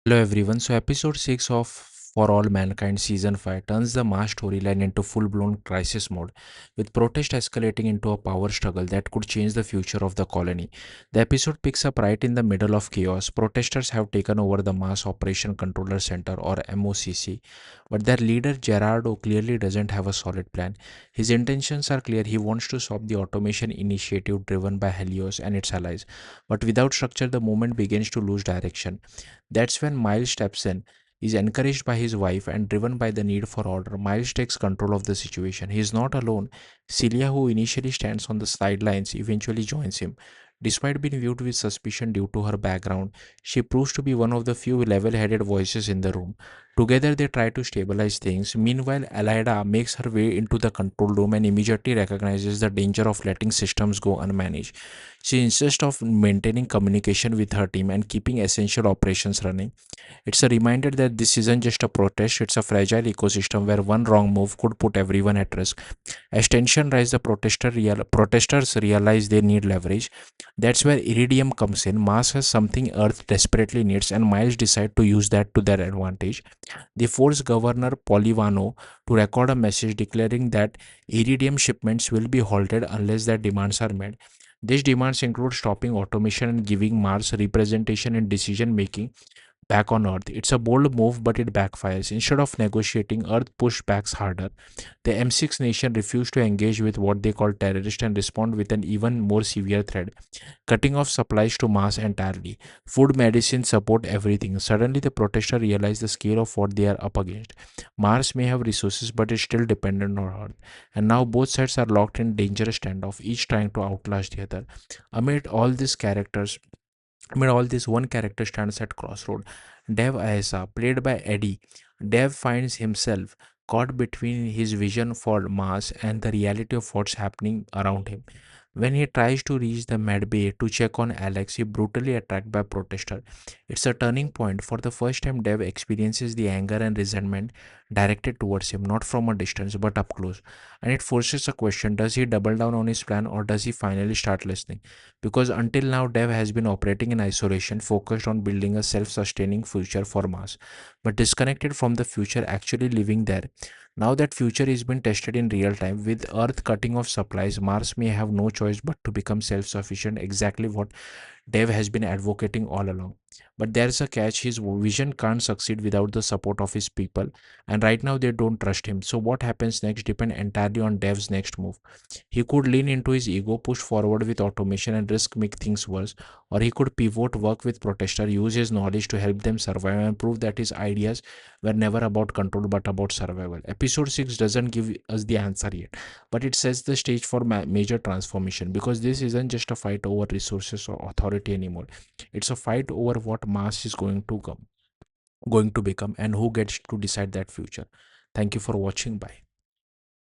Hello everyone. So episode 6 of For All Mankind season 5 turns the Mars storyline into full-blown crisis mode, with protest escalating into a power struggle that could change the future of the colony. The episode picks up right in the middle of chaos. Protesters have taken over the Mars Operation Controller Center or MOCC, but their leader Gerardo clearly doesn't have a solid plan. His intentions are clear. He wants to stop the automation initiative driven by Helios and its allies, but without structure the movement begins to lose direction. That's when Miles steps in. He's encouraged by his wife and driven by the need for order. Miles takes control of the situation. He is not alone. Celia, who initially stands on the sidelines, eventually joins him. Despite being viewed with suspicion due to her background, she proves to be one of the few level headed voices in the room. Together, they try to stabilize things. Meanwhile, Alida makes her way into the control room and immediately recognizes the danger of letting systems go unmanaged. She insists on maintaining communication with her team and keeping essential operations running. It's a reminder that this isn't just a protest, it's a fragile ecosystem where one wrong move could put everyone at risk. As tension rises, the protesters realize they need leverage. That's where Iridium comes in. Mars has something Earth desperately needs, and Miles decide to use that to their advantage. They force Governor Polivano to record a message declaring that Iridium shipments will be halted unless their demands are met. These demands include stopping automation and giving Mars representation in decision making back on Earth. It's a bold move, but it backfires. Instead of negotiating, Earth pushed back harder. The M6 nation refused to engage with what they call terrorists and respond with an even more severe threat, cutting off supplies to Mars entirely. Food, medicine, support, everything. Suddenly, the protesters realize the scale of what they are up against. Mars may have resources, but it's still dependent on Earth. And now both sides are locked in dangerous standoff, each trying to outlast the other. Amid all these characters, Amid all this, one character stands at crossroad. Dev Ayesa, played by Eddie. Dev finds himself caught between his vision for Mars and the reality of what's happening around him. When he tries to reach the med bay to check on Alex, he brutally attacked by protester. It's a turning point. For the first time, Dev experiences the anger and resentment directed towards him, not from a distance but up close. And it forces a question: does he double down on his plan or does he finally start listening? Because until now, Dev has been operating in isolation, focused on building a self sustaining future for Mars, but disconnected from the future actually living there. Now that future is being tested in real time, with Earth cutting off supplies, Mars may have no choice but to become self sufficient, exactly what Dev has been advocating all along. But there's a catch: his vision can't succeed without the support of his people, and right now they don't trust him. So, what happens next depends entirely on Dev's next move. He could lean into his ego, push forward with automation, and risk make things worse, or he could pivot, work with protester, use his knowledge to help them survive, and prove that his ideas were never about control but about survival. Episode 6 doesn't give us the answer yet, but it sets the stage for major transformation because this isn't just a fight over resources or authority anymore. It's a fight over what mass is going to become and who gets to decide that future. Thank you for watching. Bye.